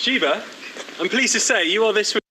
Shiva, I'm pleased to say you are this week.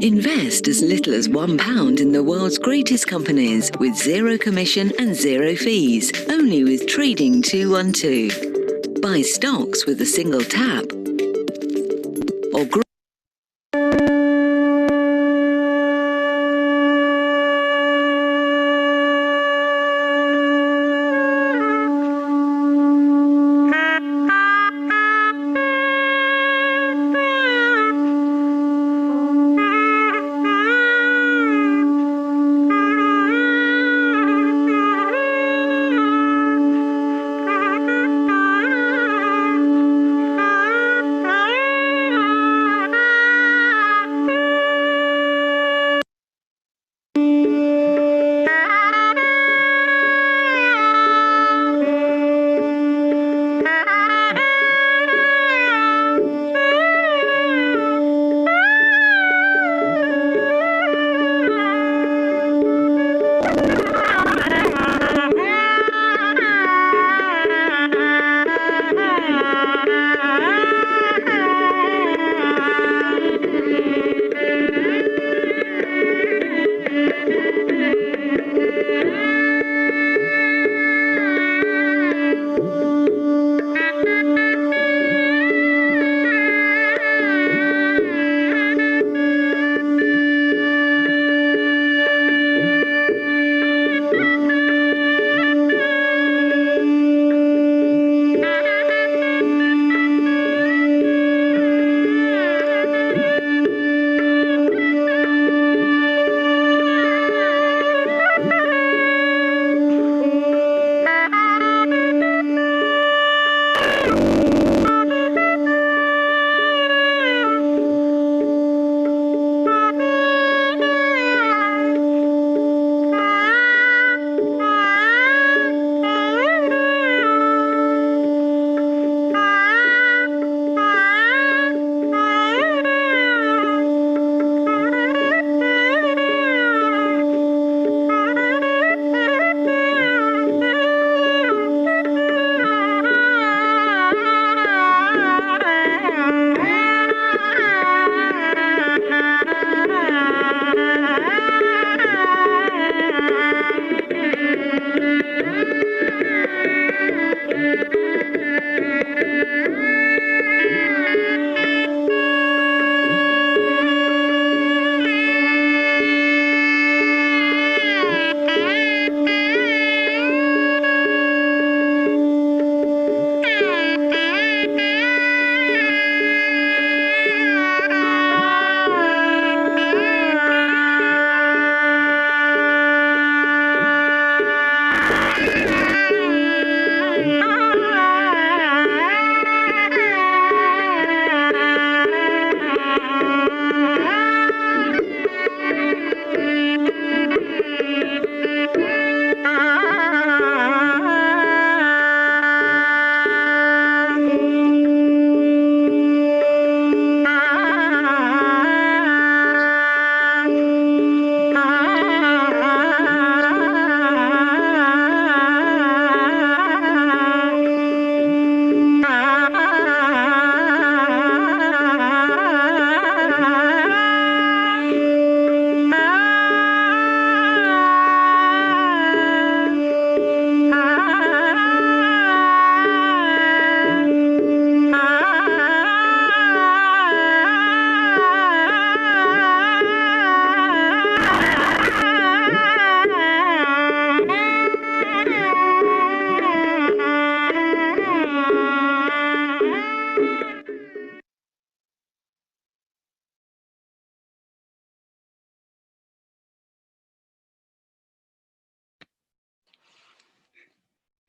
Invest as little as £1 in the world's greatest companies with zero commission and zero fees, only with Trading 212. Buy stocks with a single tap or grow.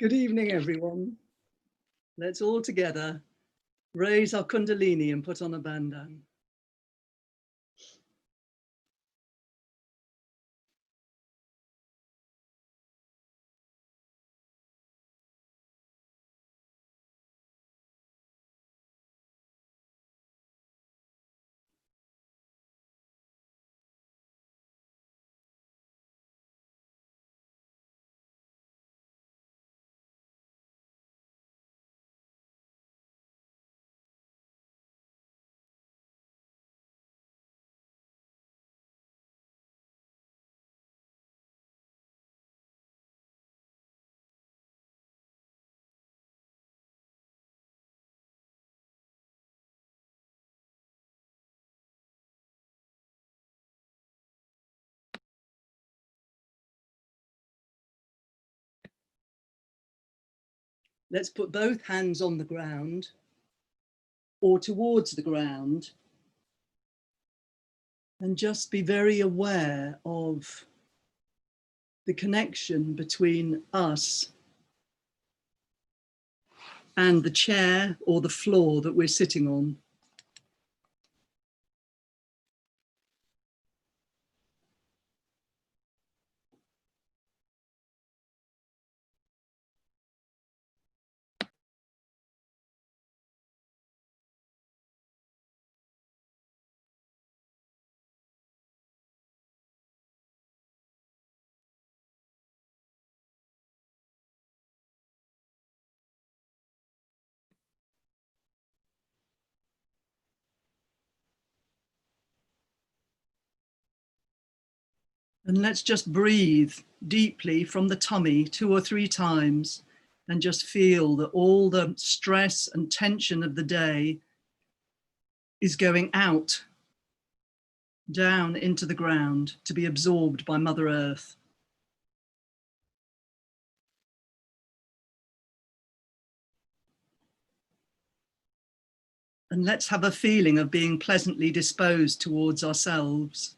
Good evening, everyone. Let's all together raise our Kundalini and put on a bandhan. Let's put both hands on the ground or towards the ground and just be very aware of the connection between us and the chair or the floor that we're sitting on. And let's just breathe deeply from the tummy 2 or 3 times and just feel that all the stress and tension of the day is going out, down into the ground to be absorbed by Mother Earth. And let's have a feeling of being pleasantly disposed towards ourselves.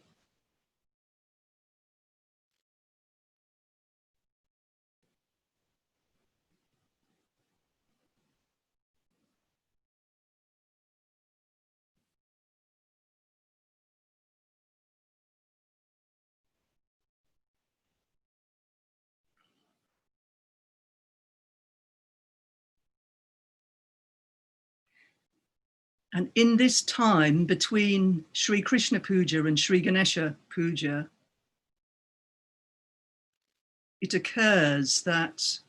And in this time between Sri Krishna Puja and Sri Ganesha Puja, it occurs that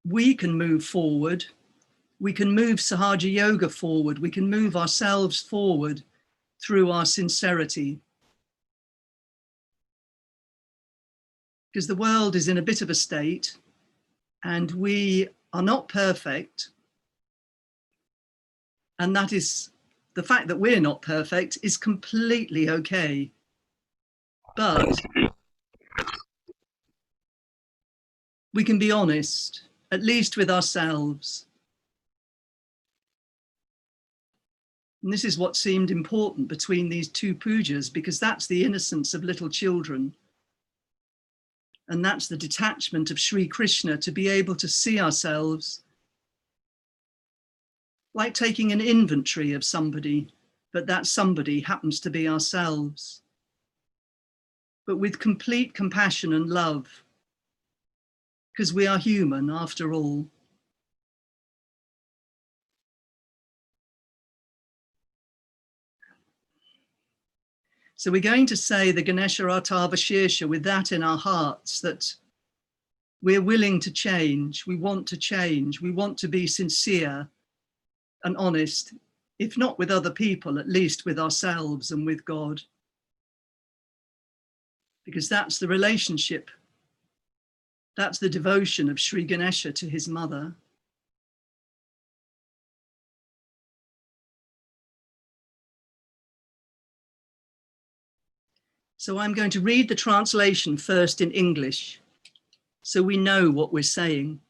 we can move forward, we can move Sahaja Yoga forward, we can move ourselves forward through our sincerity. Because the world is in a bit of a state and we are not perfect. And that is, the fact that we're not perfect is completely okay. But we can be honest, at least with ourselves. And this is what seemed important between these 2 pujas, because that's the innocence of little children. And that's the detachment of Sri Krishna, to be able to see ourselves like taking an inventory of somebody, but that somebody happens to be ourselves. But with complete compassion and love, because we are human after all. So we're going to say the Ganesha Artava Shirsha with that in our hearts, that we're willing to change, we want to be sincere and honest, if not with other people, at least with ourselves and with God. Because that's the relationship, that's the devotion of Sri Ganesha to his mother. So I'm going to read the translation first in English, so we know what we're saying.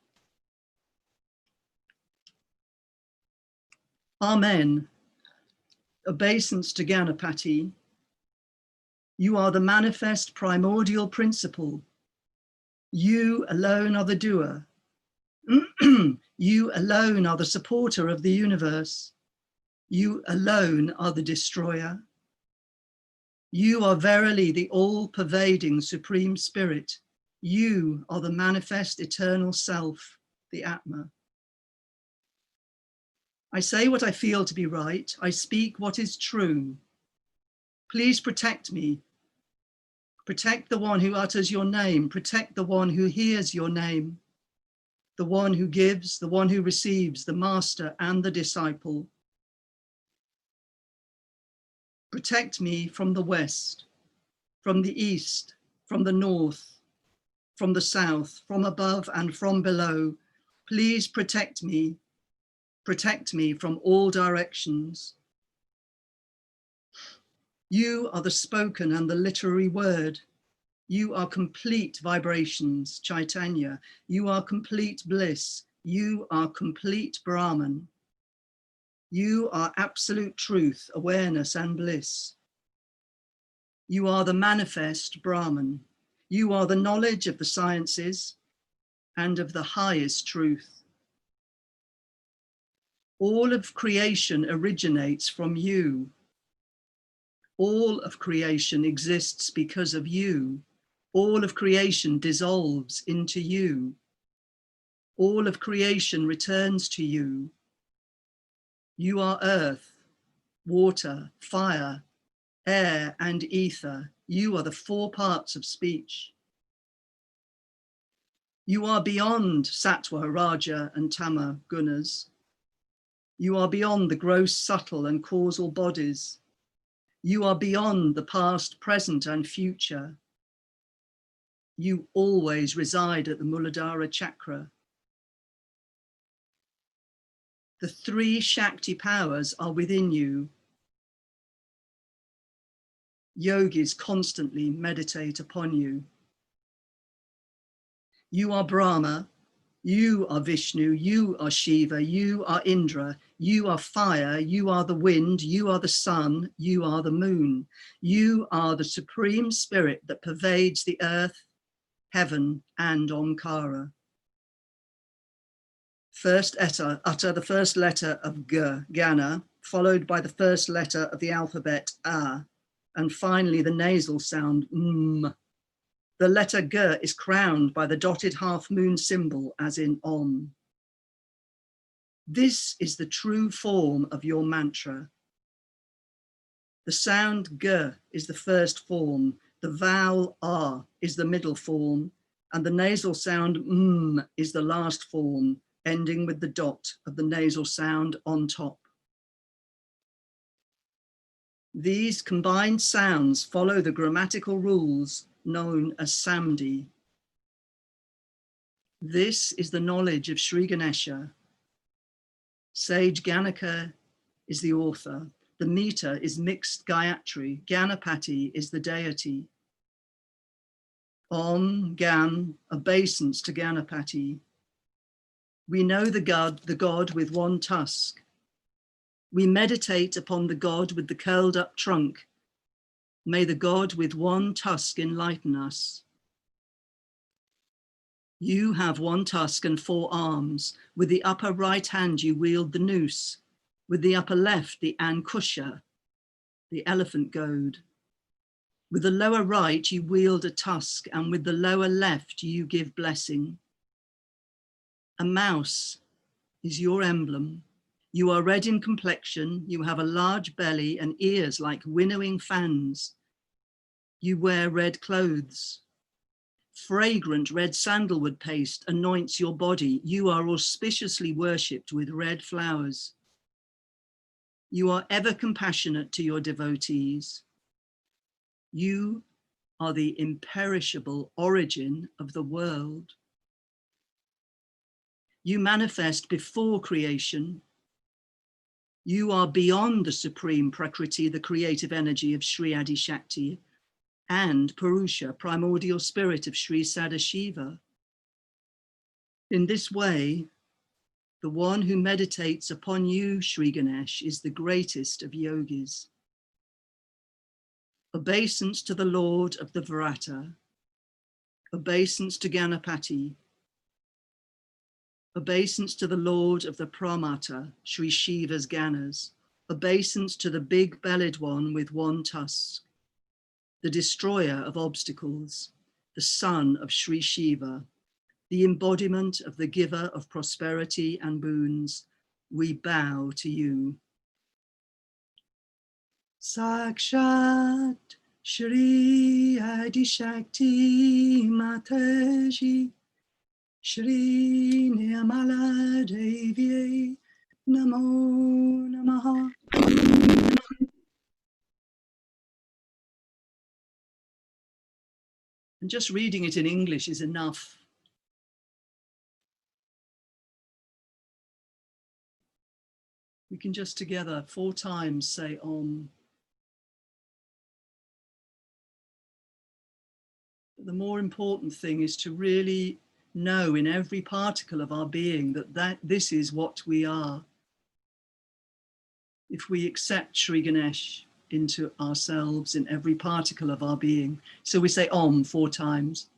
Amen. Obeisance to Ganapati. You are the manifest primordial principle. You alone are the doer. You alone are the supporter of the universe. You alone are the destroyer. You are verily the all-pervading Supreme Spirit. You are the manifest eternal self, the Atma. I say what I feel to be right. I speak what is true. Please protect me. Protect the one who utters your name. Protect the one who hears your name. The one who gives, the one who receives, the master and the disciple. Protect me from the west, from the east, from the north, from the south, from above and from below. Please protect me from all directions. You are the spoken and the literary word. You are complete vibrations, Chaitanya. You are complete bliss. You are complete Brahman. You are absolute truth, awareness and bliss. You are the manifest Brahman. You are the knowledge of the sciences and of the highest truth. All of creation originates from you. All of creation exists because of you. All of creation dissolves into you. All of creation returns to you. You are earth, water, fire, air, and ether. You are the four parts of speech. You are beyond sattva, raja, and tama gunas. You are beyond the gross, subtle, and causal bodies. You are beyond the past, present, and future. You always reside at the Muladhara chakra. The three Shakti powers are within you. Yogis constantly meditate upon you. You are Brahma, you are Vishnu, you are Shiva, you are Indra, you are fire, you are the wind, you are the sun, you are the moon. You are the supreme spirit that pervades the earth, heaven, and Omkara. First utter the first letter of G, Gana, followed by the first letter of the alphabet A, and finally the nasal sound M. The letter G is crowned by the dotted half moon symbol, as in Om. This is the true form of your mantra. The sound G is the first form, the vowel R is the middle form, and the nasal sound M is the last form, ending with the dot of the nasal sound on top. These combined sounds follow the grammatical rules known as Samdi. This is the knowledge of Sri Ganesha. Sage Ganaka is the author. The meter is mixed Gayatri. Ganapati is the deity. Om, Gan, obeisance to Ganapati. We know the god with one tusk. We meditate upon the god with the curled up trunk. May the god with one tusk enlighten us. You have one tusk and four arms. With the upper right hand you wield the noose. With the upper left the ankusha, the elephant goad. With the lower right you wield a tusk, and with the lower left you give blessing. A mouse is your emblem. You are red in complexion, you have a large belly and ears like winnowing fans. You wear red clothes. Fragrant red sandalwood paste anoints your body. You are auspiciously worshipped with red flowers. You are ever compassionate to your devotees. You are the imperishable origin of the world. You manifest before creation. You are beyond the supreme Prakriti, the creative energy of Sri Adi Shakti, and Purusha, primordial spirit of Sri Sadashiva. In this way, the one who meditates upon you, Sri Ganesh, is the greatest of yogis. Obeisance to the Lord of the Virata. Obeisance to Ganapati. Obeisance to the Lord of the Pramata, Sri Shiva's Ganas. Obeisance to the big-bellied one with one tusk, the destroyer of obstacles, the son of Sri Shiva, the embodiment of the giver of prosperity and boons. We bow to you. Sakshat Shri Adi Shakti Mataji Shri Nirmala Devi Namo Namaha. And just reading it in English is enough. We can just together 4 times say Om. But the more important thing is to really know in every particle of our being that this is what we are. If we accept Sri Ganesh into ourselves in every particle of our being. So we say Om 4 times.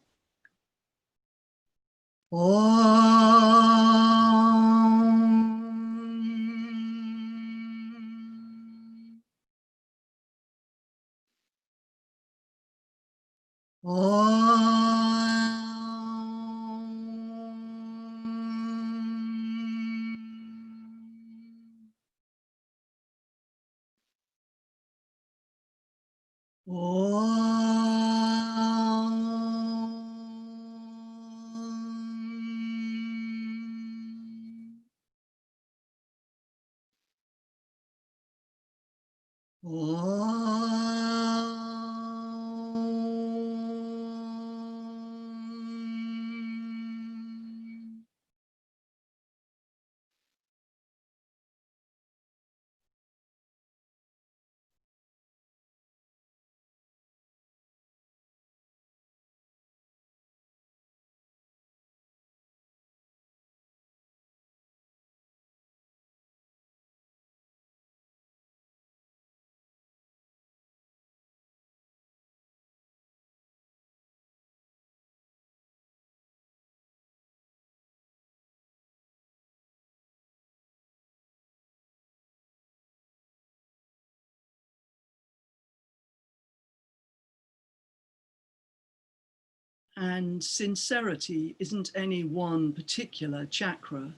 And sincerity isn't any one particular chakra.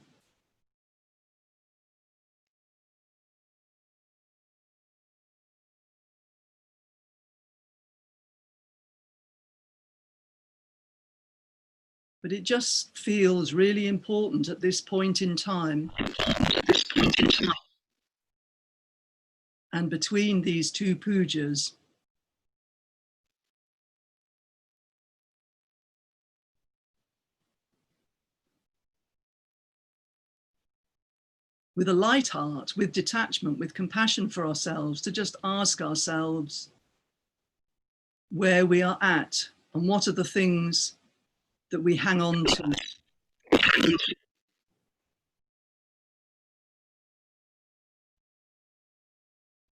But it just feels really important at this point in time. And between these 2 pujas, with a light heart, with detachment, with compassion for ourselves, to just ask ourselves where we are at and what are the things that we hang on to.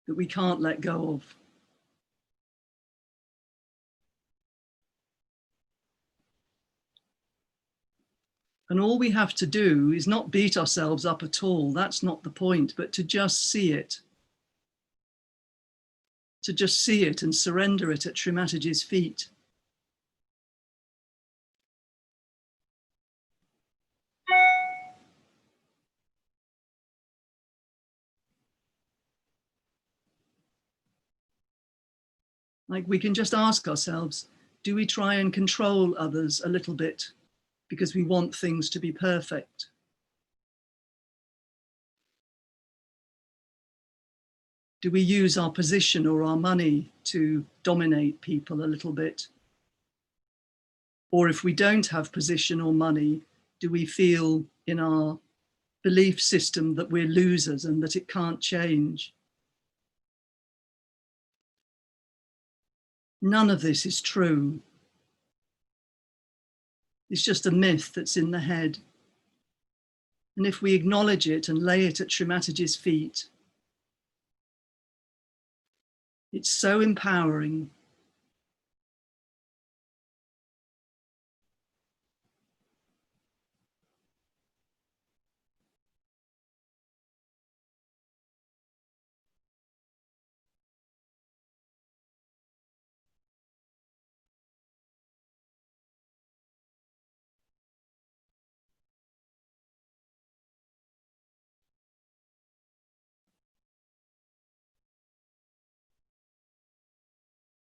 That we can't let go of. And all we have to do is not beat ourselves up at all. That's not the point, but to just see it. To just see it and surrender it at Sri Mataji's feet. Like we can just ask ourselves, do we try and control others a little bit because we want things to be perfect? Do we use our position or our money to dominate people a little bit? Or if we don't have position or money, do we feel in our belief system that we're losers and that it can't change? None of this is true. It's just a myth that's in the head. And if we acknowledge it and lay it at Sri Mataji's feet, It's so empowering.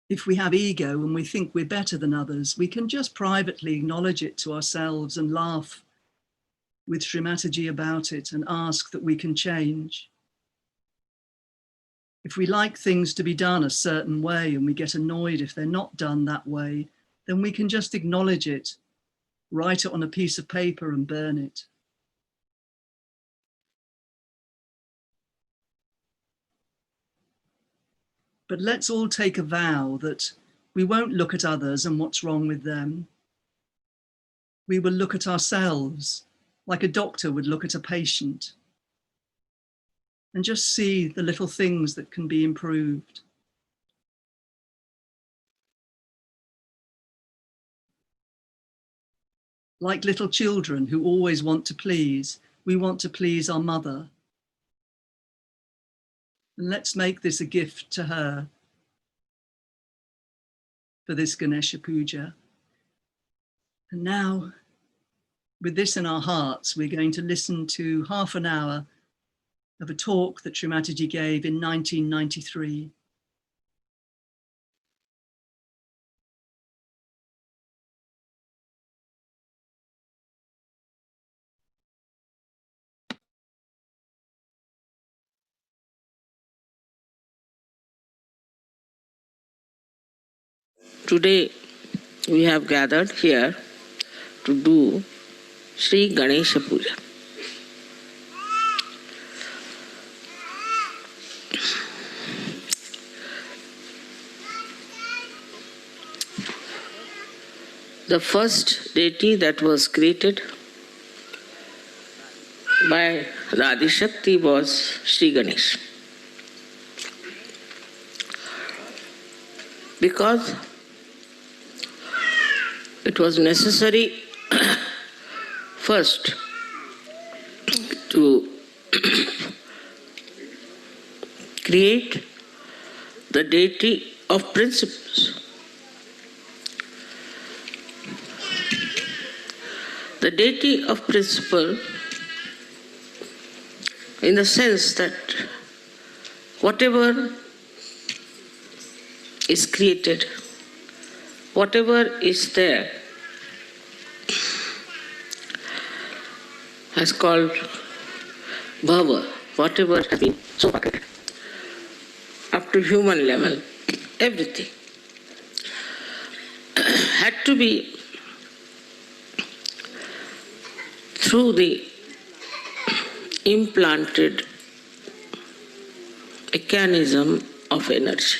If we have ego and we think we're better than others, we can just privately acknowledge it to ourselves and laugh with Srimataji about it and ask that we can change. If we like things to be done a certain way and we get annoyed if they're not done that way, then we can just acknowledge it, write it on a piece of paper and burn it. But let's all take a vow that we won't look at others and what's wrong with them. We will look at ourselves like a doctor would look at a patient and just see the little things that can be improved. Like little children who always want to please, we want to please our mother. And let's make this a gift to her for this Ganesha Puja. And now, with this in our hearts, we're going to listen to half an hour of a talk that Srimataji gave in 1993. Today we have gathered here to do Sri Ganesha Puja. The first deity that was created by the Adi Shakti was Sri Ganesh. Because it was necessary first to create the deity of principles. The deity of principle in the sense that whatever is created, whatever is there, has called bhava, whatever has been so created, up to human level, everything had to be through the implanted mechanism of energy.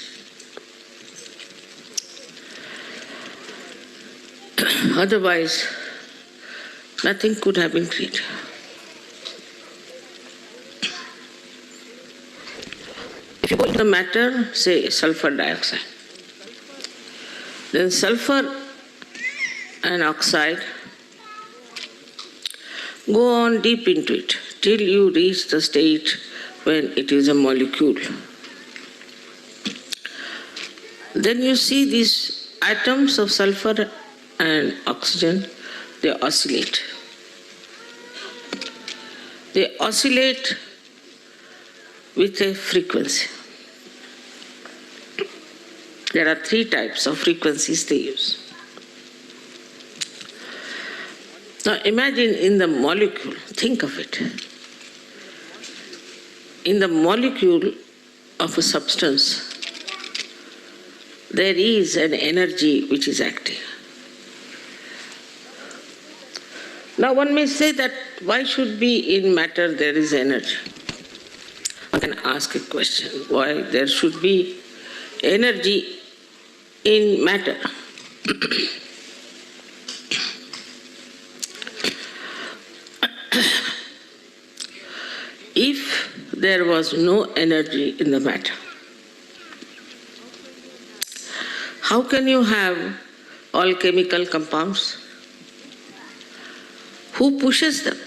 Otherwise, nothing could have been created. If you go into the matter, say sulfur dioxide, then sulfur and oxide go on deep into it till you reach the state when it is a molecule. Then you see these atoms of sulfur and oxygen, they oscillate. They oscillate with a frequency. There are 3 types of frequencies they use. Now imagine in the molecule, think of it. In the molecule of a substance, there is an energy which is active. Now one may say that why should be in matter there is energy? One can ask a question, why there should be energy in matter? If there was no energy in the matter, How can you have all chemical compounds? Who pushes them?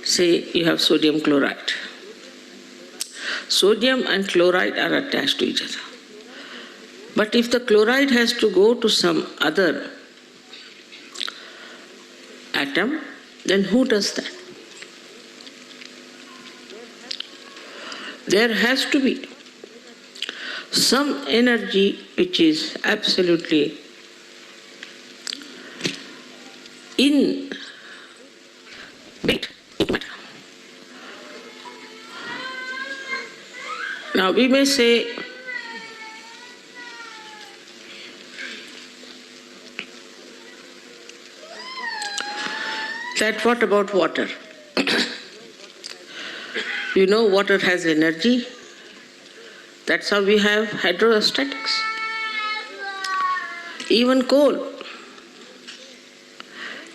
Say you have sodium chloride. Sodium and chloride are attached to each other. But if the chloride has to go to some other atom, then who does that? There has to be some energy which is absolutely in bit into matter. Now we may say that what about water? You know, water has energy. That's how we have hydrostatics. Even coal,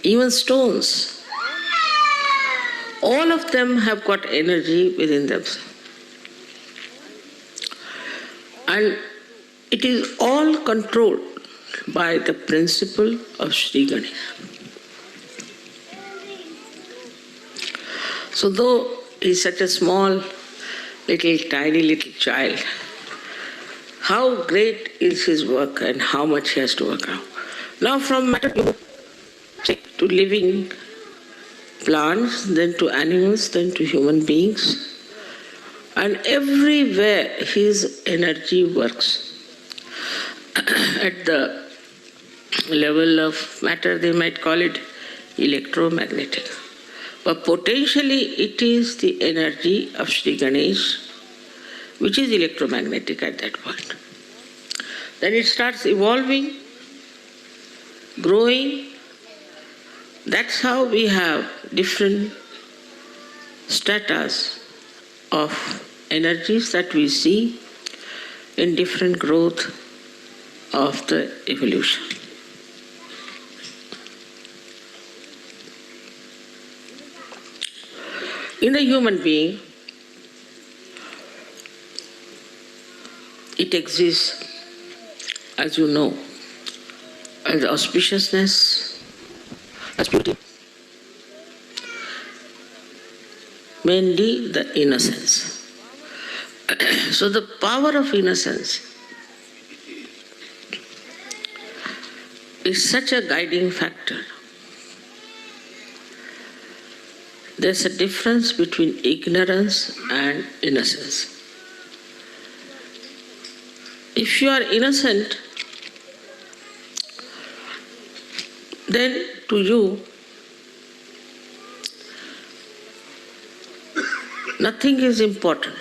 even stones, all of them have got energy within themselves. And it is all controlled by the principle of Sri Ganesh. So though he's such a small, tiny little child, how great is his work and how much he has to work out. Now from matter to living plants, then to animals, then to human beings, and everywhere his energy works. At the level of matter, they might call it electromagnetic. But potentially it is the energy of Sri Ganesh which is electromagnetic at that point. Then it starts evolving, growing. That's how we have different stratas of energies that we see in different growth of the evolution. In the human being, it exists, as you know, as auspiciousness, as beauty, mainly the innocence. So the power of innocence is such a guiding factor. There's a difference between ignorance and innocence. If you are innocent, then to you, nothing is important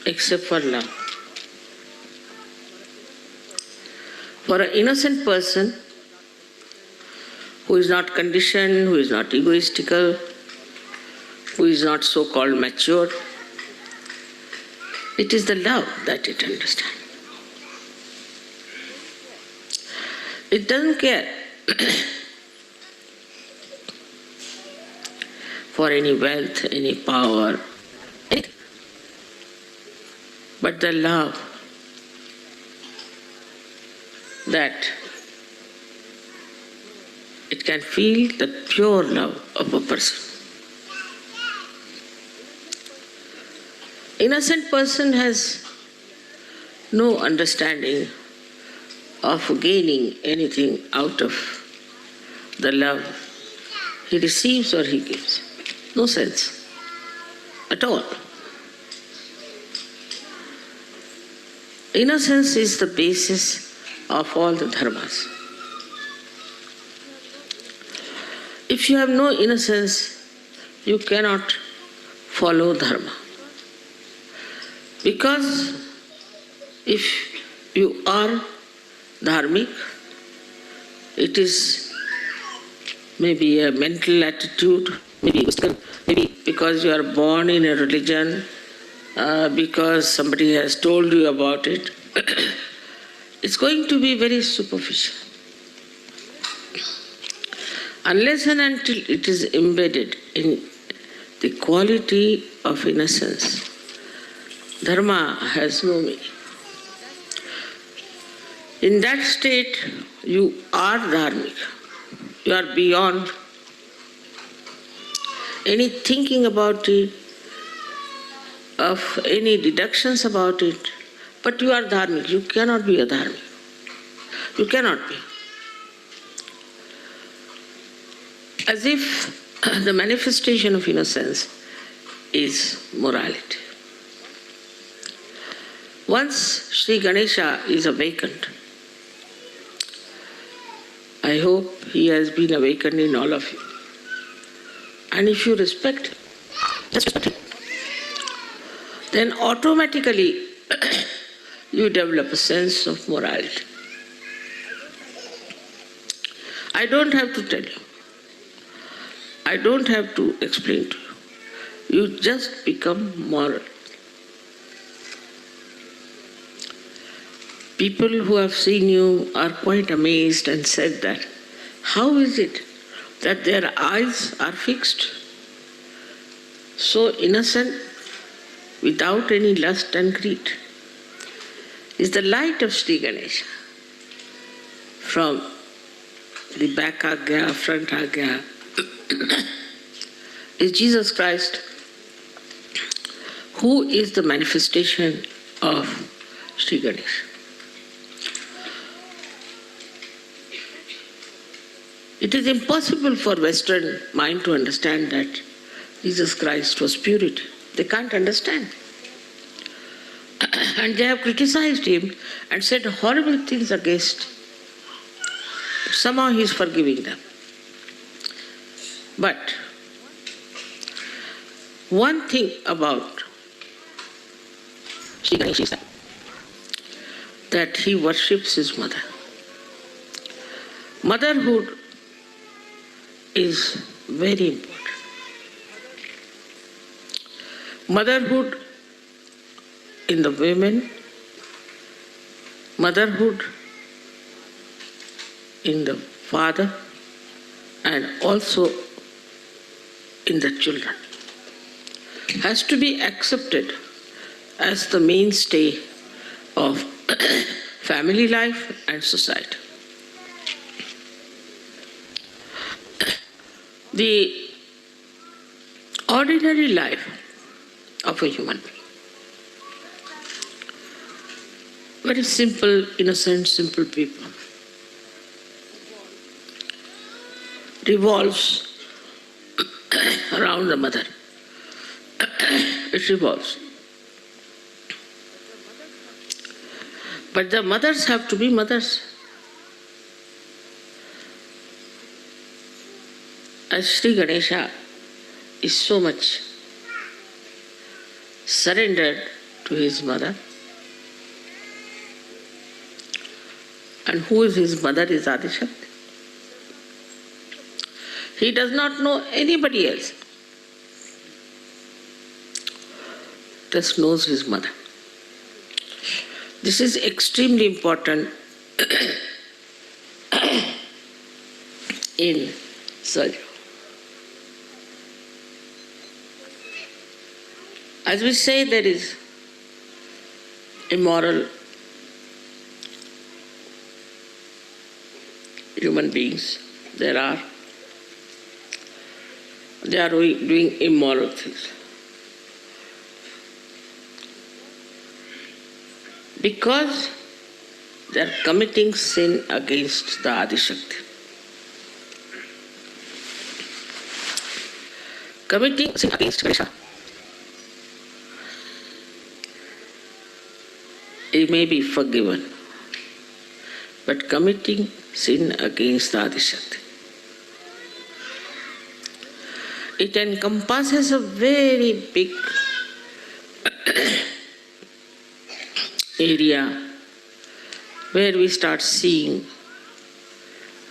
except for love. For an innocent person who is not conditioned, who is not egoistical, who is not so-called mature, it is the love that it understands. It doesn't care for any wealth, any power, anything. But the love that it can feel, the pure love of a person. Innocent person has no understanding of gaining anything out of the love he receives or he gives. No sense at all. Innocence is the basis of all the dharmas. If you have no innocence, you cannot follow dharma. Because if you are dharmic, it is maybe a mental attitude, maybe because you are born in a religion, because somebody has told you about it. It's going to be very superficial. Unless and until it is embedded in the quality of innocence, dharma has no meaning. In that state, you are dharmic. You are beyond any thinking about it, of any deductions about it, but you are dharmic. You cannot be a dharmic. You cannot be. As if the manifestation of innocence is morality. Once Sri Ganesha is awakened, I hope he has been awakened in all of you. And if you respect him, just respect him, then automatically you develop a sense of morality. I don't have to tell you. I don't have to explain to you. You just become moral. People who have seen you are quite amazed and said that, how is it that their eyes are fixed, so innocent, without any lust and greed? Is the light of Sri Ganesha from the back agya, front agya, is Jesus Christ, who is the manifestation of Sri Ganesha. It is impossible for Western mind to understand that Jesus Christ was purity. They can't understand. And they have criticized him and said horrible things against him. Somehow he is forgiving them. But one thing about Sri Ganesha is that he worships his mother. Motherhood is very important. Motherhood in the women, motherhood in the father, and also in the children, has to be accepted as the mainstay of family life and society. The ordinary life of a human being, very simple, innocent, simple people, revolves around the mother. It revolves. But the mothers have to be mothers. As Sri Ganesha is so much surrendered to his mother, and who is his mother is Adishakti. He does not know anybody else, just knows his mother. This is extremely important in surgery. As we say, there is immoral human beings. They are doing immoral things. Because they are committing sin against the Adishakti. Committing sin against Ganesha. It may be forgiven, but committing sin against the Adishakti, it encompasses a very big area where we start seeing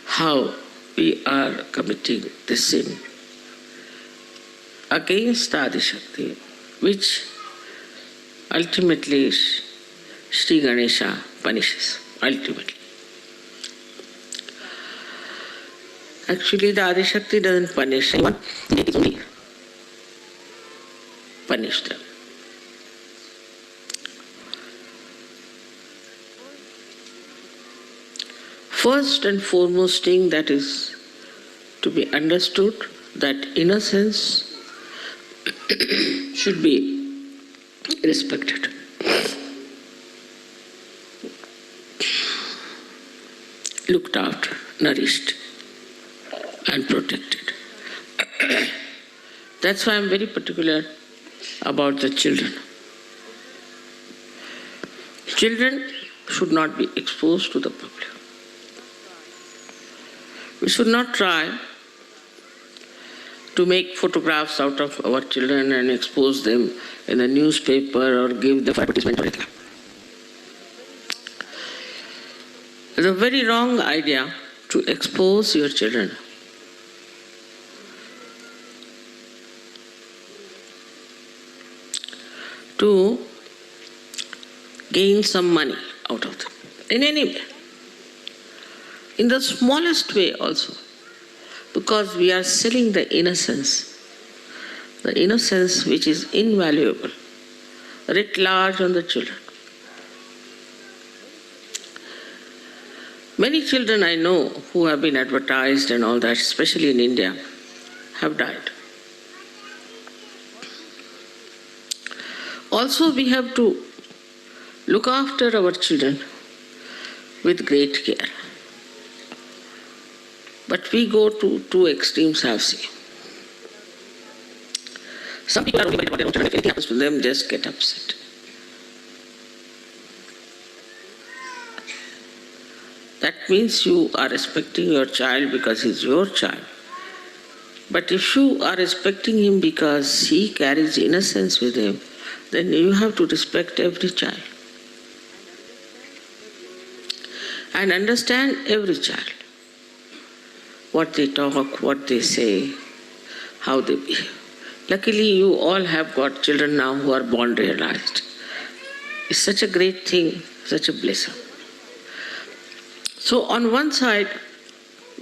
how we are committing the sin against the Adishakti, which ultimately Sri Ganesha punishes, ultimately. Actually, the Adishakti doesn't punish anyone, it only punish them. First and foremost thing that is to be understood, that innocence should be respected. Looked after, nourished, and protected. That's why I'm very particular about the children. Children should not be exposed to the public. We should not try to make photographs out of our children and expose them in a newspaper or give them advertisement or anything. It's a very wrong idea to expose your children. To gain some money out of them, in any way. In the smallest way also, because we are selling the innocence which is invaluable, writ large on the children. Many children I know who have been advertised and all that, especially in India, have died. Also, we have to look after our children with great care. But we go to two extremes, I've seen. Some people are only worried about their own children. If anything happens to them, just get upset. That means you are respecting your child because he's your child. But if you are respecting him because he carries innocence with him, then you have to respect every child. And understand every child. What they talk, what they say, how they behave. Luckily, you all have got children now who are born realized. It's such a great thing, such a blessing. So on one side,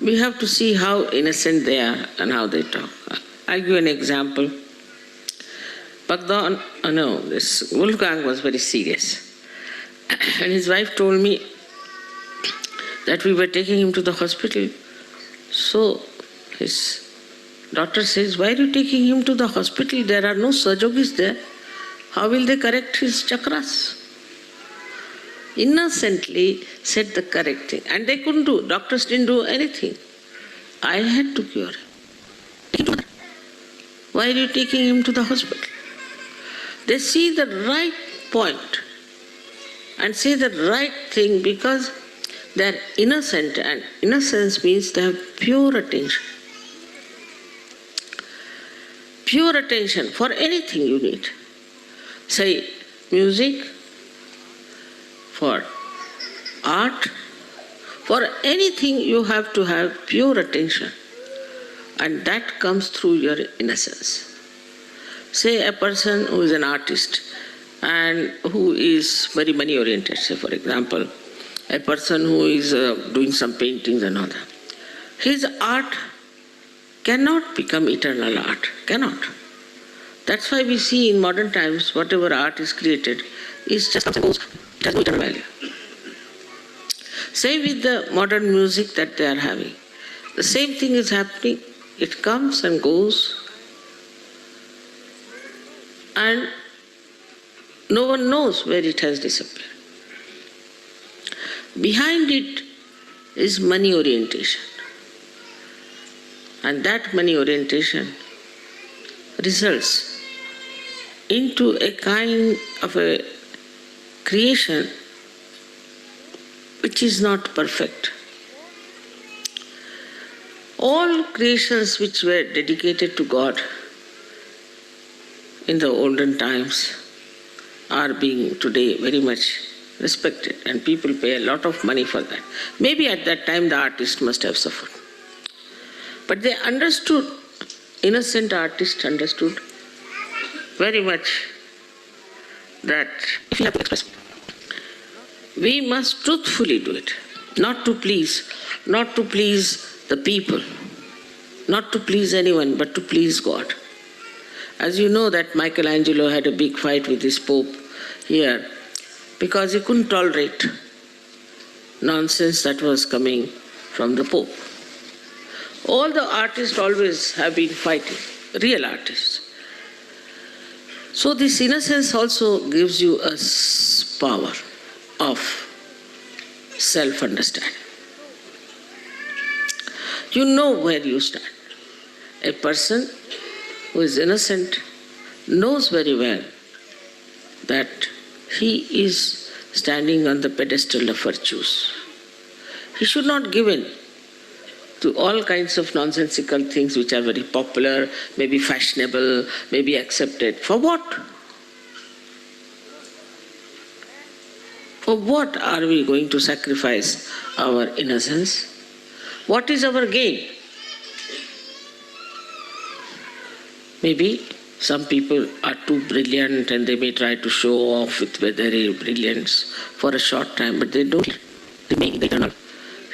we have to see how innocent they are and how they talk. I'll give you an example. This Wolfgang was very serious. And his wife told me that we were taking him to the hospital. So his doctor says, why are you taking him to the hospital? There are no surgeries there. How will they correct his chakras? Innocently said the correct thing. And they couldn't do, doctors didn't do anything. I had to cure him. Why are you taking him to the hospital? They see the right point and say the right thing because they're innocent, and innocence means they have pure attention. Pure attention for anything you need. Say music, for art, for anything you have to have pure attention. And that comes through your innocence. Say a person who is an artist and who is very money oriented, say for example, a person who is doing some paintings and all that. His art cannot become eternal art, cannot. That's why we see in modern times, whatever art is created is just comes and goes, it has no eternal value. Same with the modern music that they are having. The same thing is happening. It comes and goes, and no one knows where it has disappeared. Behind it is money orientation. And that money orientation results into a kind of a creation which is not perfect. All creations which were dedicated to God in the olden times are being today very much respected, and people pay a lot of money for that. Maybe at that time the artist must have suffered. But they understood, innocent artists understood very much that if we have to express, we must truthfully do it, not to please the people, not to please anyone, but to please God. As you know that Michelangelo had a big fight with his Pope here because he couldn't tolerate nonsense that was coming from the Pope. All the artists always have been fighting, real artists. So this innocence also gives you a power of self-understanding. You know where you stand. A person who is innocent knows very well that he is standing on the pedestal of virtues. He should not give in to all kinds of nonsensical things which are very popular, maybe fashionable, maybe accepted. For what? For what are we going to sacrifice our innocence? What is our gain? Maybe some people are too brilliant and they may try to show off with their brilliance for a short time, but they don't remain the eternal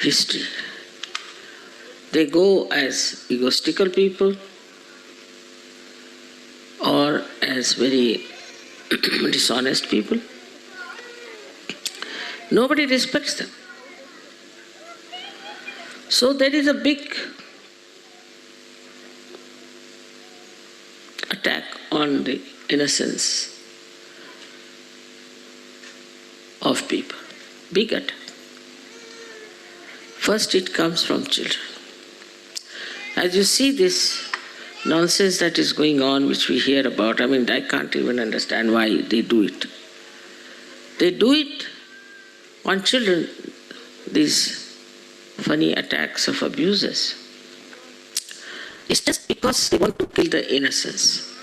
history. They go as egotistical people or as very dishonest people. Nobody respects them. So there is a big attack on the innocence of people. Big attack. First it comes from children. As you see this nonsense that is going on, which we hear about, I can't even understand why they do it. They do it on children, these funny attacks of abusers. It's just because they want to kill the innocence.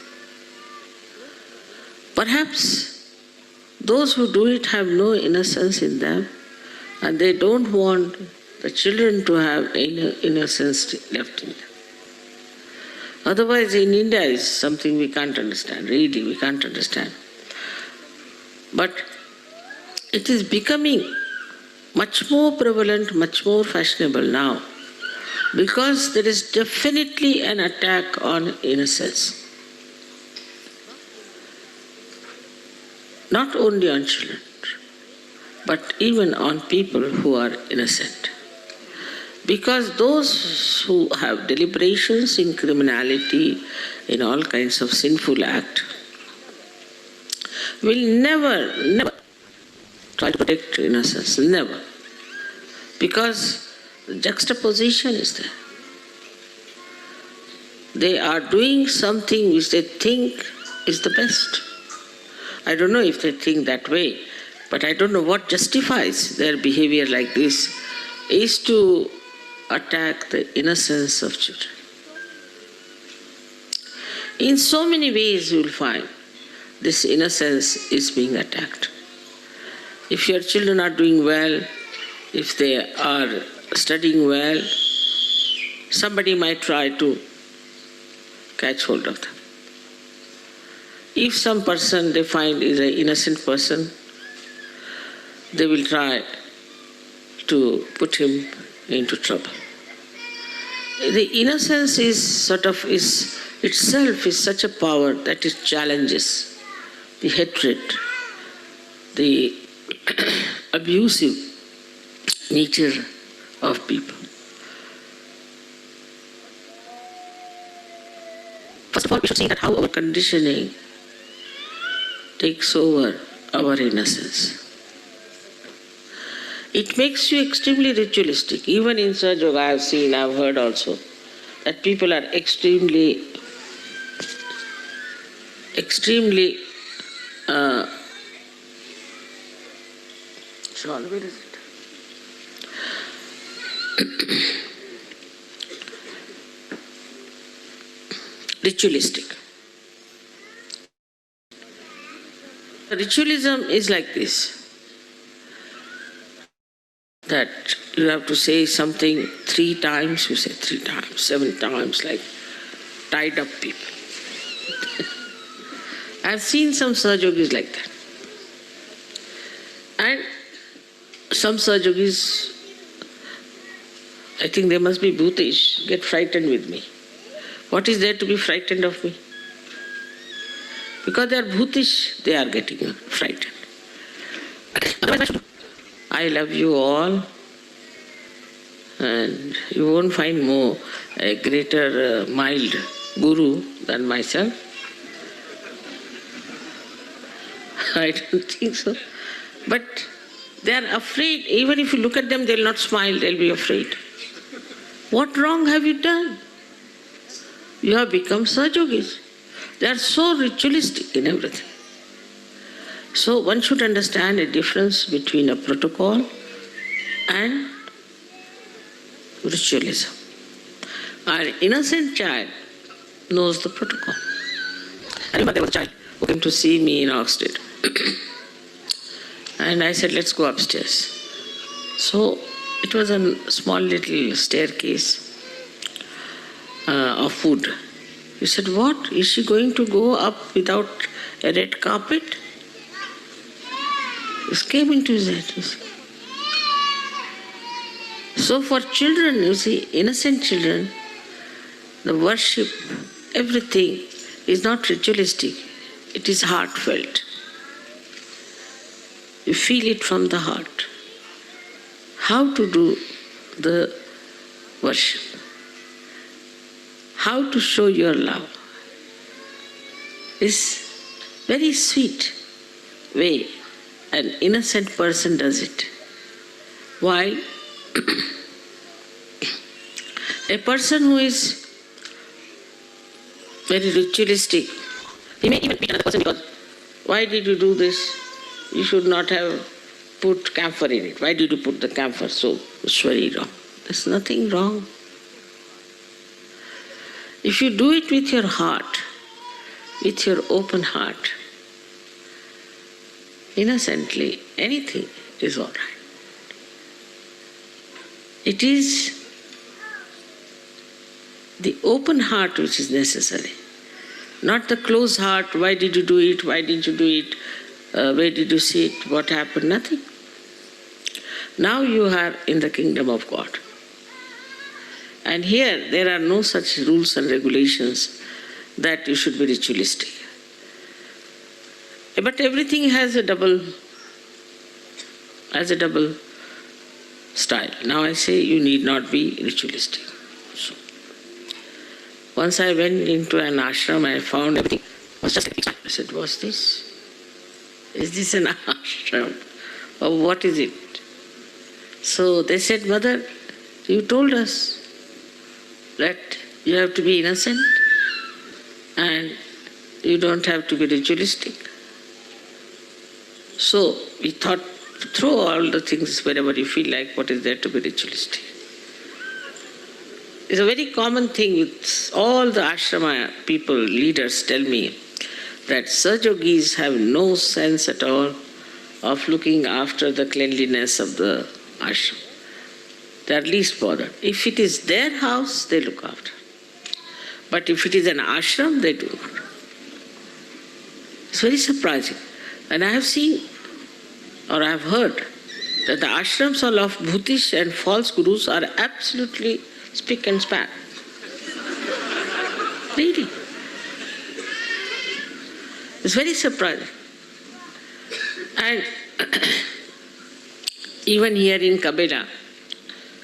Perhaps those who do it have no innocence in them, and they don't want the children to have any innocence left in them. Otherwise, in India is something we can't understand, really we can't understand. But it is becoming much more prevalent, much more fashionable now, because there is definitely an attack on innocence. Not only on children, but even on people who are innocent. Because those who have deliberations in criminality, in all kinds of sinful act, will never try to protect innocence, never. Because the juxtaposition is there. They are doing something which they think is the best. I don't know if they think that way, but I don't know what justifies their behavior like this, is to attack the innocence of children. In so many ways you will find this innocence is being attacked. If your children are doing well, if they are studying well, somebody might try to catch hold of them. If some person they find is an innocent person, they will try to put him into trouble. The innocence is itself is such a power that it challenges the hatred, the abusive nature of people. First of all, we should see that how our conditioning takes over our innocence. It makes you extremely ritualistic. Even in Sahaja Yoga, I have seen, I have heard also, that people are extremely Sean, where is it? Ritualistic. Ritualism is like this, that you have to say something 3 times, you say 3 times, 7 times, like tied up people. I have seen some Sahaja Yogis like that. And some Sahaja Yogis, I think they must be bhutish, get frightened with me. What is there to be frightened of me? Because they are bhutish, they are getting frightened. Otherwise, I love you all, and you won't find more a greater mild guru than myself. I don't think so. But they are afraid. Even if you look at them, they'll not smile, they'll be afraid. What wrong have you done? You have become Sahajogis. They are so ritualistic in everything. So one should understand a difference between a protocol and ritualism. An innocent child knows the protocol. I remember there was a child who came to see me in Oxted. And I said, let's go upstairs. So it was a small little staircase of wood. He said, what? Is she going to go up without a red carpet? This came into his head. You see. So for children, you see, innocent children, the worship, everything is not ritualistic. It is heartfelt. You feel it from the heart. How to do the worship. How to show your love is very sweet way an innocent person does it. While a person who is very ritualistic, he may even beat another person because, why did you do this? You should not have put camphor in it. Why did you put the camphor? So it's very wrong. There's nothing wrong. If you do it with your heart, with your open heart, innocently, anything is all right. It is the open heart which is necessary, not the closed heart. Why did you do it? Why did you do it? Where did you see it? What happened? Nothing. Now you are in the kingdom of God. And here there are no such rules and regulations that you should be ritualistic. But everything has a double style. Now I say you need not be ritualistic. So, once I went into an ashram, I found everything was just like I said, what's this? Is this an ashram? Or what is it? So they said, Mother, you told us that you have to be innocent and you don't have to be ritualistic. So we thought, throw all the things wherever you feel like, what is there to be ritualistic? It's a very common thing with all the ashrama people, leaders tell me that Sahajogis have no sense at all of looking after the cleanliness of the ashram. They are least bothered. If it is their house, they look after. But if it is an ashram, they do not. It's very surprising. And I have seen, or I have heard, that the ashrams of bhutish and false gurus are absolutely spick and span. Really. It's very surprising. And even here in Kabera,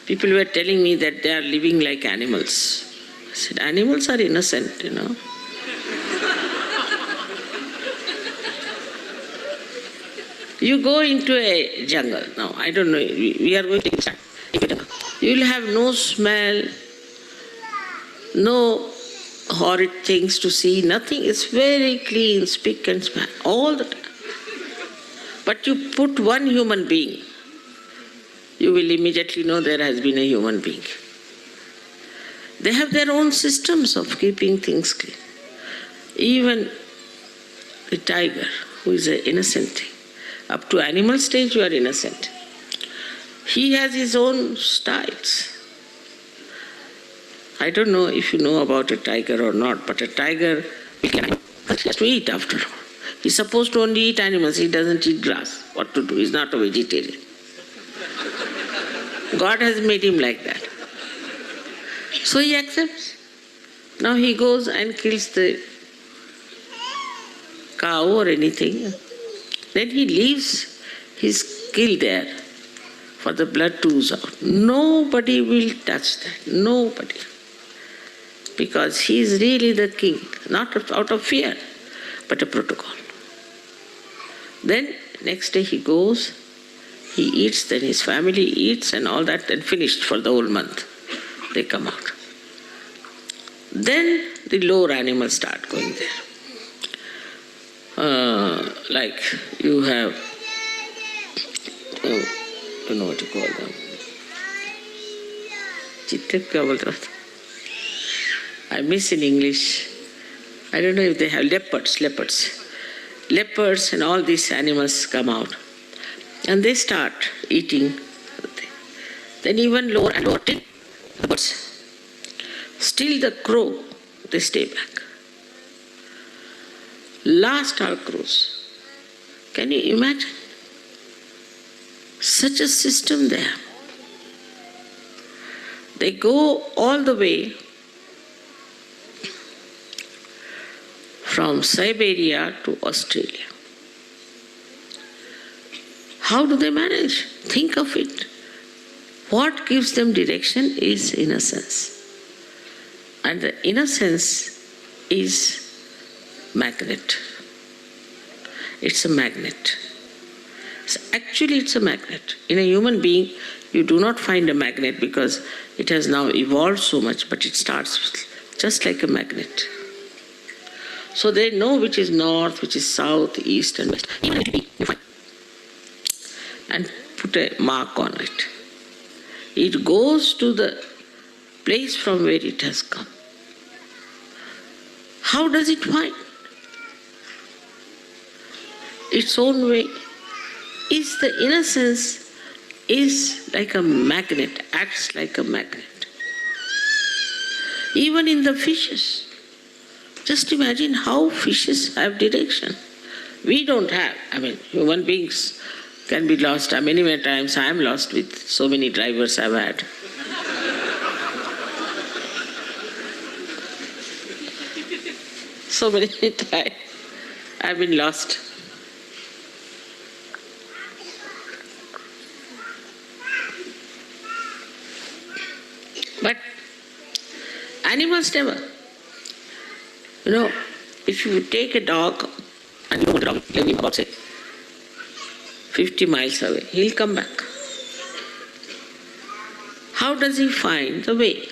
people were telling me that they are living like animals. I said, animals are innocent, you know. You go into a jungle, now I don't know, we are going to into a jungle. You will have no smell, no horrid things to see, nothing. It's very clean, spick and span, all the time. But you put one human being, you will immediately know there has been a human being. They have their own systems of keeping things clean. Even the tiger, who is an innocent thing, up to animal stage you are innocent. He has his own styles. I don't know if you know about a tiger or not, but a tiger has to eat after all. He's supposed to only eat animals, he doesn't eat grass. What to do? He's not a vegetarian. God has made him like that. So he accepts. Now he goes and kills the cow or anything. Then he leaves his kill there for the blood to ooze out. Nobody will touch that, nobody. Because he is really the king, not out of fear, but a protocol. Then next day he goes, he eats, then his family eats and all that, then finished for the whole month. They come out. Then the lower animals start going there. Like you have, I don't know what you call them. Chitte kya bolte ho? I miss in English. I don't know if they have leopards. Leopards and all these animals come out. And they start eating. Then even lower and lower till the birds. Still the crow, they stay back. Last are crows. Can you imagine? Such a system there. They go all the way from Siberia to Australia. How do they manage? Think of it. What gives them direction is innocence. And the innocence is magnet. It's a magnet. Actually, it's a magnet. In a human being, you do not find a magnet because it has now evolved so much, but it starts just like a magnet. So they know which is north, which is south, east and west. Even if you find and put a mark on it. It goes to the place from where it has come. How does it find? Its own way. Is the innocence is like a magnet, acts like a magnet. Even in the fishes. Just imagine how fishes have direction. We don't have. Human beings can be lost. Many times I am lost with so many drivers I've had. So many times I've been lost. But animals never. If you take a dog and you want a dog, leave him about, say, 50 miles away, he'll come back. How does he find the way?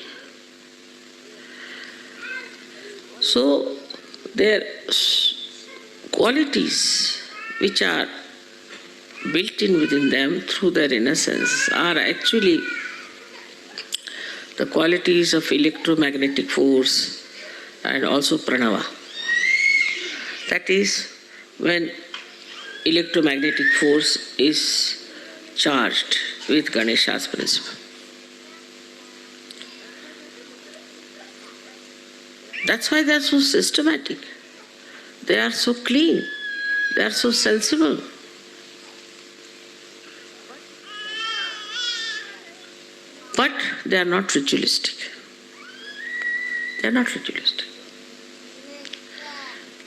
So, their qualities which are built in within them through their innocence are actually the qualities of electromagnetic force and also pranava. That is, when electromagnetic force is charged with Ganesha's principle. That's why they are so systematic. They are so clean. They are so sensible. But they are not ritualistic. They are not ritualistic.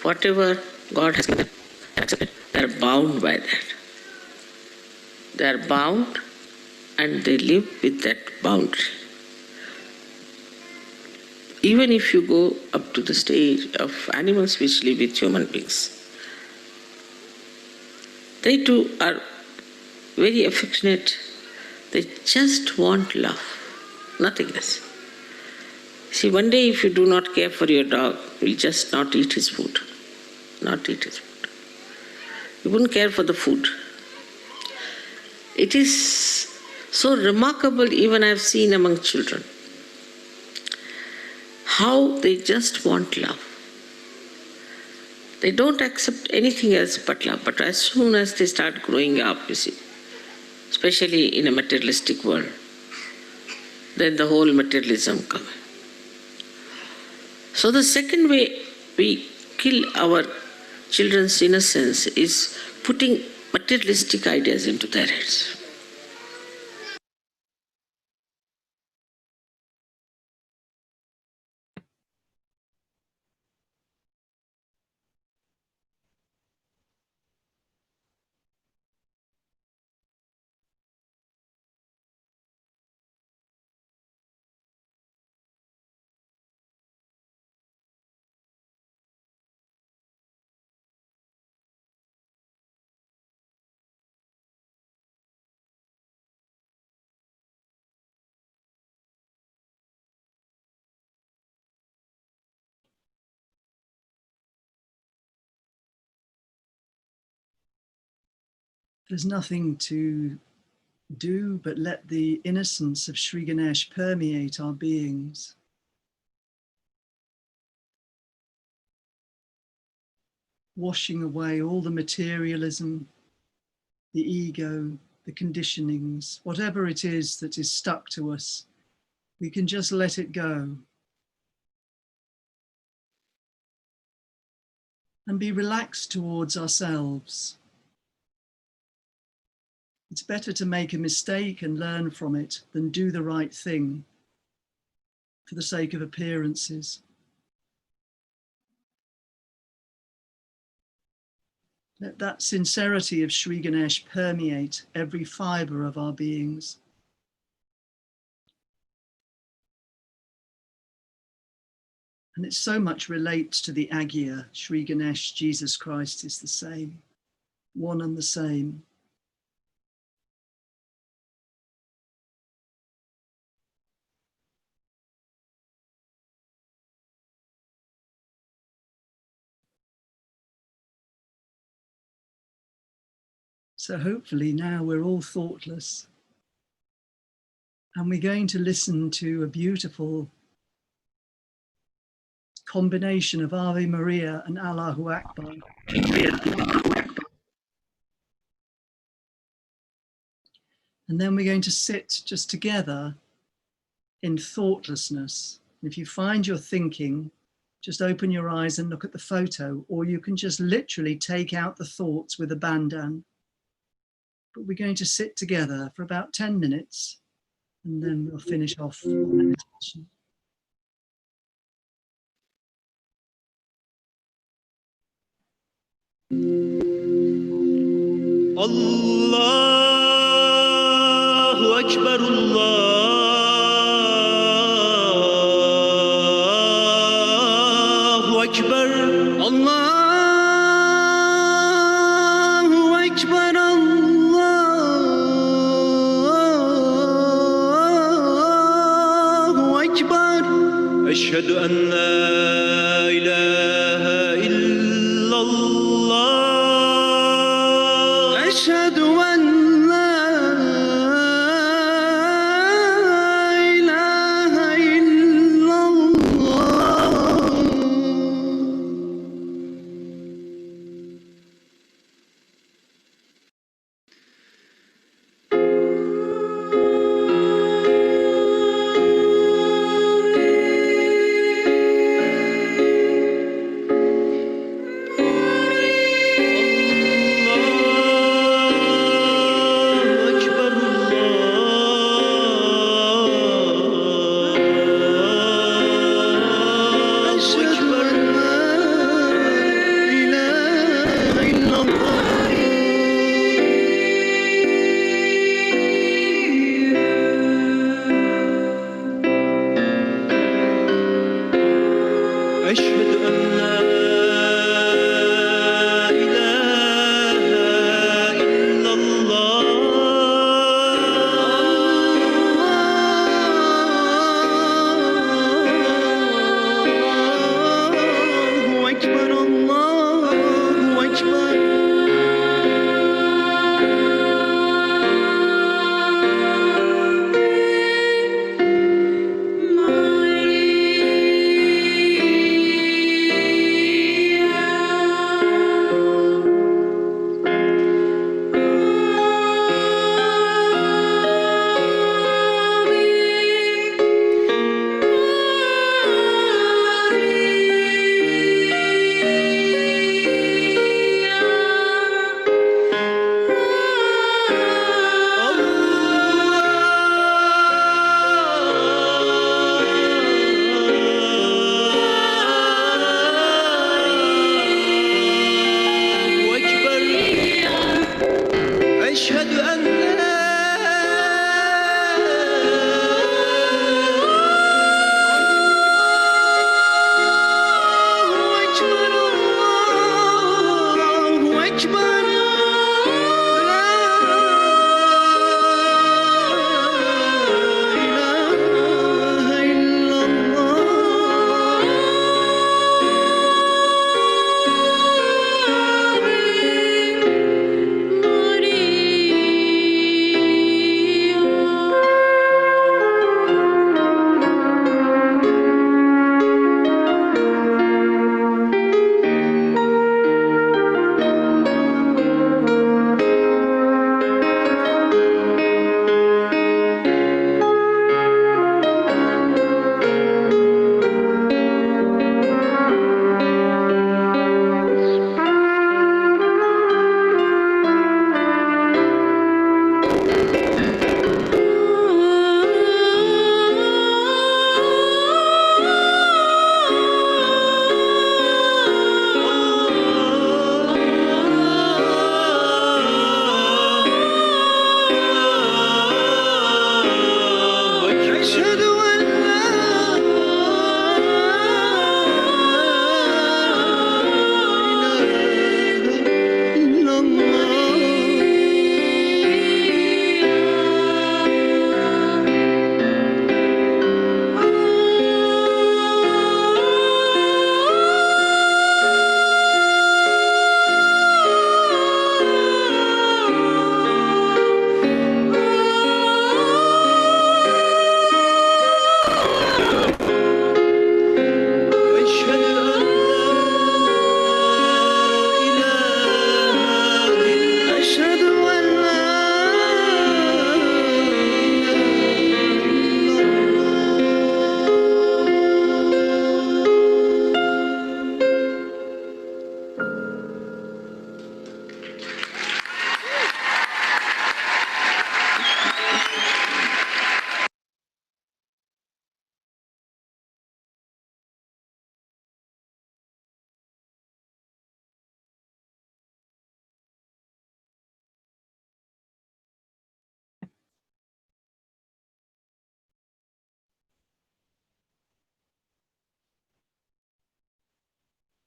Whatever God has given them, they are bound by that. They are bound and they live with that boundary. Even if you go up to the stage of animals which live with human beings, they too are very affectionate. They just want love, nothing else. See, one day if you do not care for your dog, he'll just not eat his food. Not eat his food. You wouldn't care for the food. It is so remarkable, even I've seen among children, how they just want love. They don't accept anything else but love. But as soon as they start growing up, you see, especially in a materialistic world, then the whole materialism comes. So the second way we kill our children's innocence is putting materialistic ideas into their heads. There's nothing to do but let the innocence of Sri Ganesh permeate our beings. Washing away all the materialism, the ego, the conditionings, whatever it is that is stuck to us, we can just let it go. And be relaxed towards ourselves. It's better to make a mistake and learn from it than do the right thing for the sake of appearances. Let that sincerity of Sri Ganesh permeate every fibre of our beings. And it so much relates to the Agya. Sri Ganesh, Jesus Christ is the same, one and the same. So hopefully now we're all thoughtless. And we're going to listen to a beautiful combination of Ave Maria and Allahu Akbar. And then we're going to sit just together in thoughtlessness. If you find you're thinking, just open your eyes and look at the photo, or you can just literally take out the thoughts with a bandan. But we're going to sit together for about 10 minutes and then we'll finish off the meditation. Allahu Ekber, Allahu Ekber, Allahu Ekber, Allahu Ekber. Eşhedü en la ilahe illallah. أشهد أن لا إله إلا الله. أشهد أن لا إله إلا الله. الله أكبر، الله أكبر.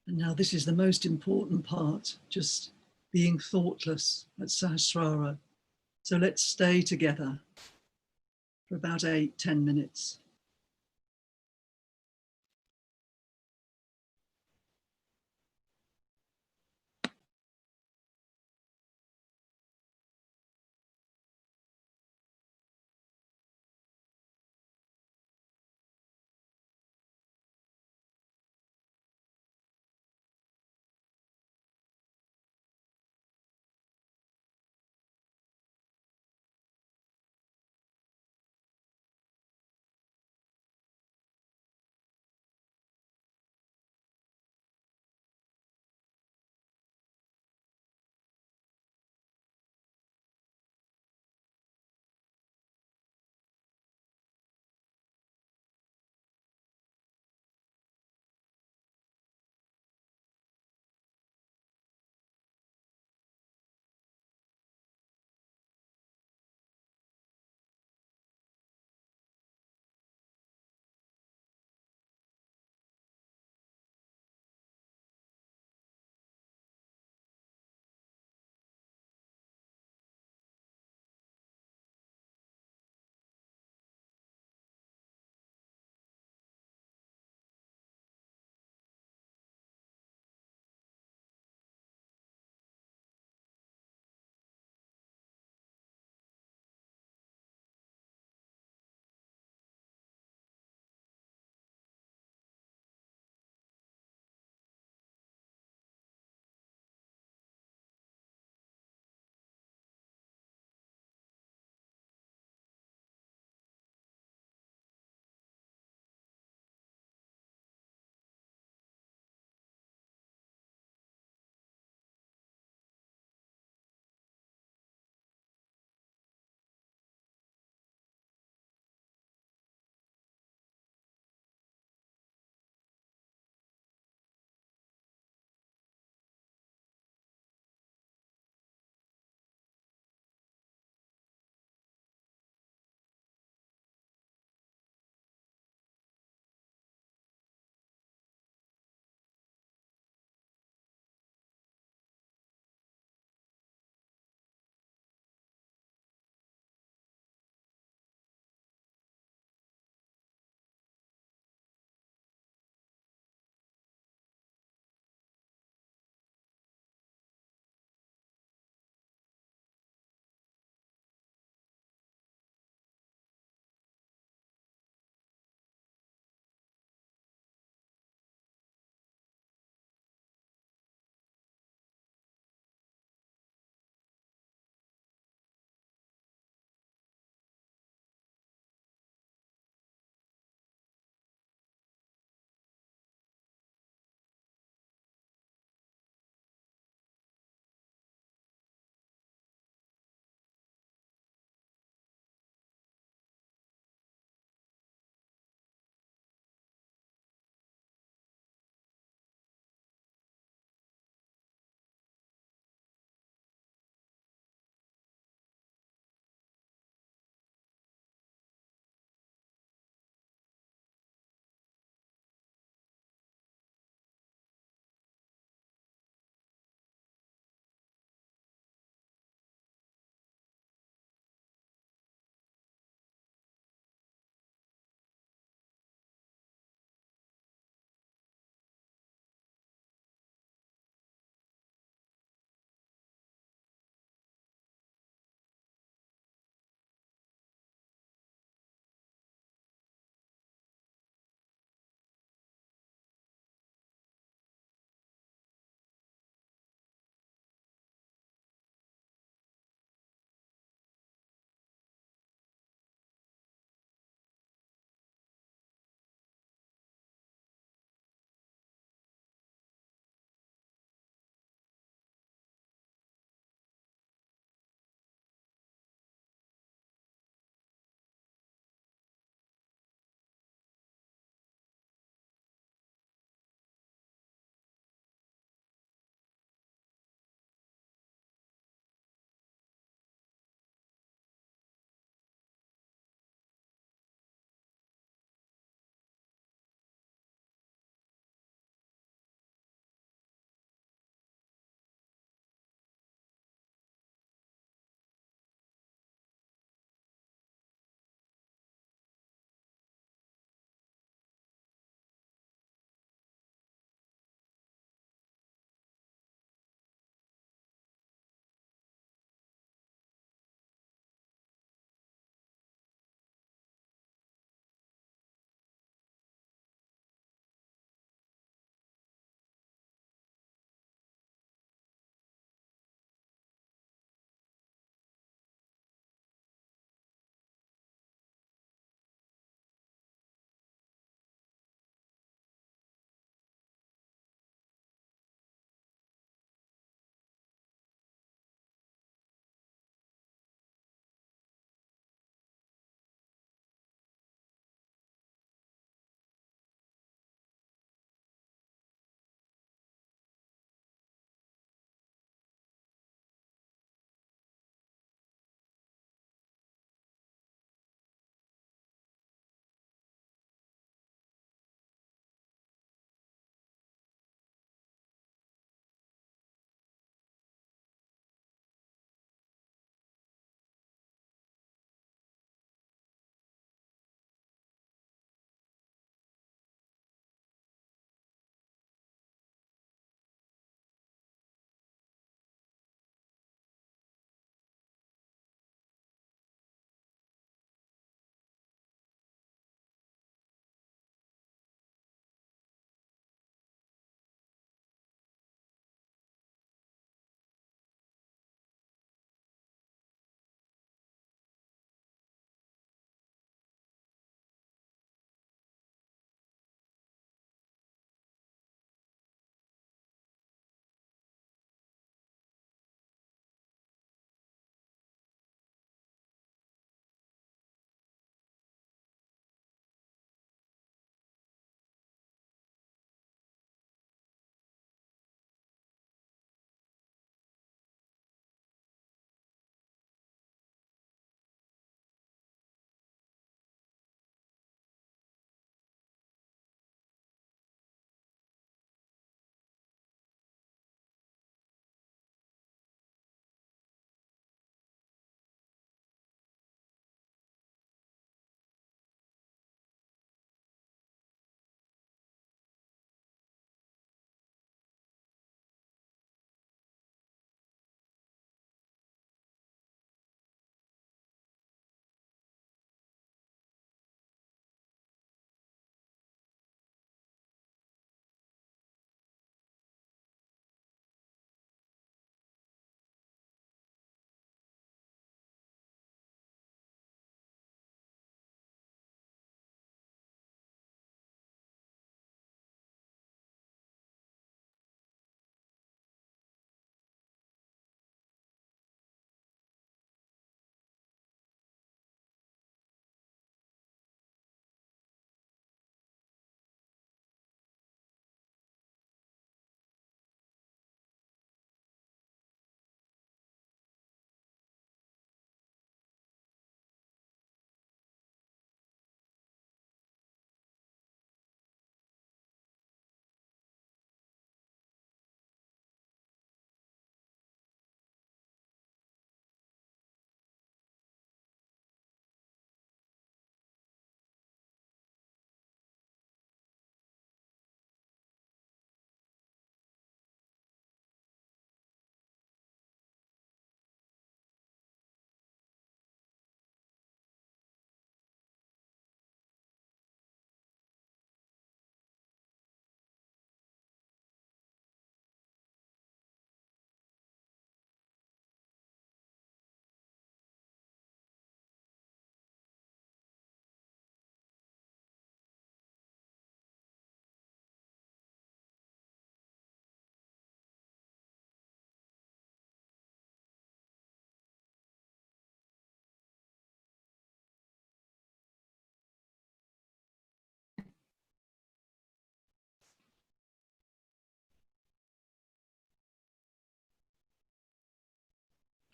And now this is the most important part, just being thoughtless at Sahasrara. So let's stay together for about 8-10 minutes.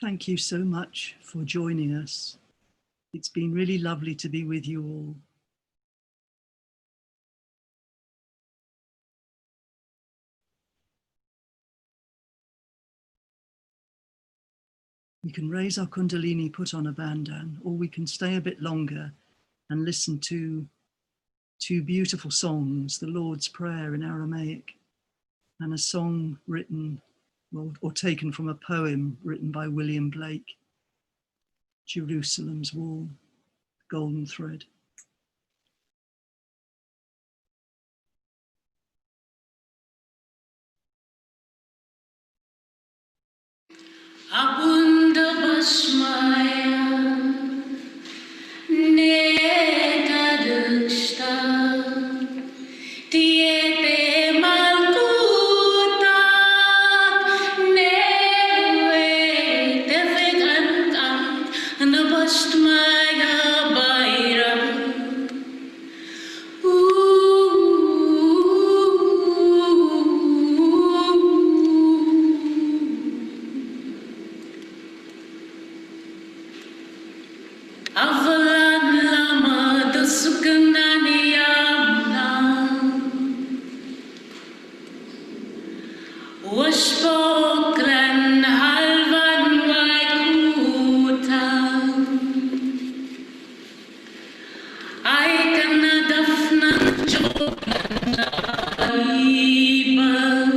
Thank you so much for joining us. It's been really lovely to be with you all. We can raise our Kundalini, put on a bandhan, or we can stay a bit longer and listen to two beautiful songs, the Lord's Prayer in Aramaic and a song written or taken from a poem written by William Blake, Jerusalem's Wall, Golden Thread. Abunda basmaya neta duksta tiete malkuta newe tefet antat nabastmaya bayram Avalan lama dusuknani yamna Washpokran halvan waikuta Aikana dafnan jokna aiban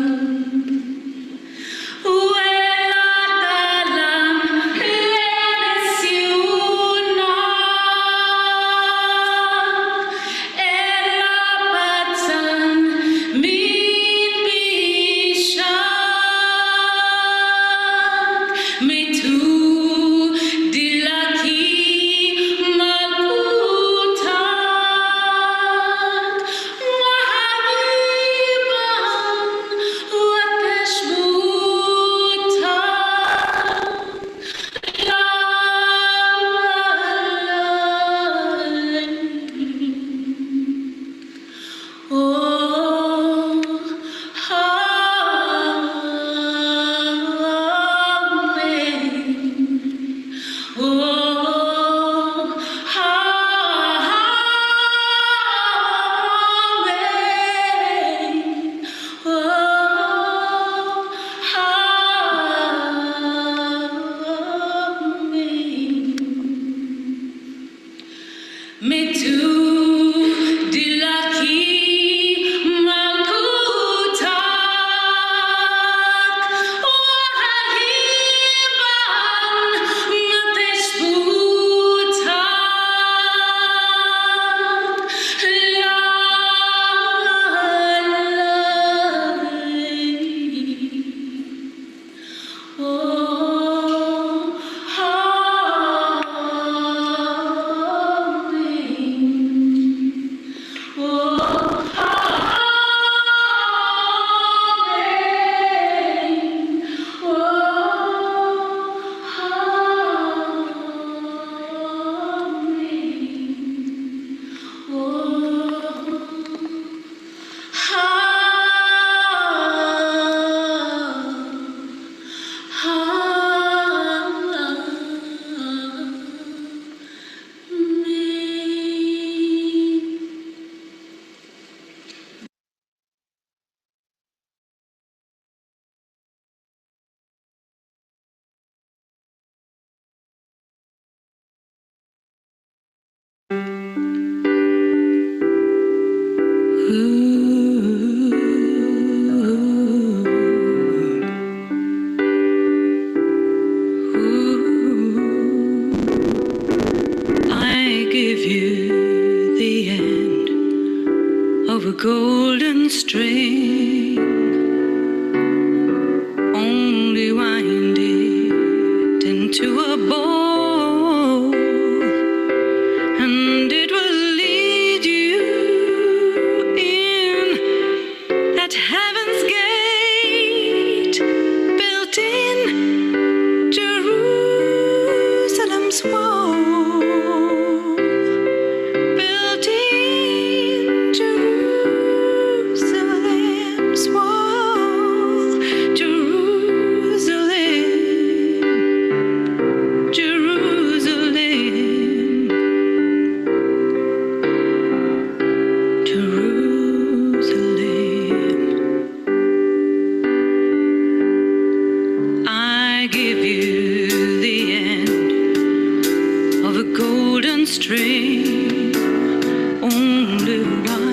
I give you the end of a golden string, only wind it into a bowl, and it will lead you in at heaven's gate, built in Jerusalem's wall. Built in Jerusalem. of a golden string. Only one.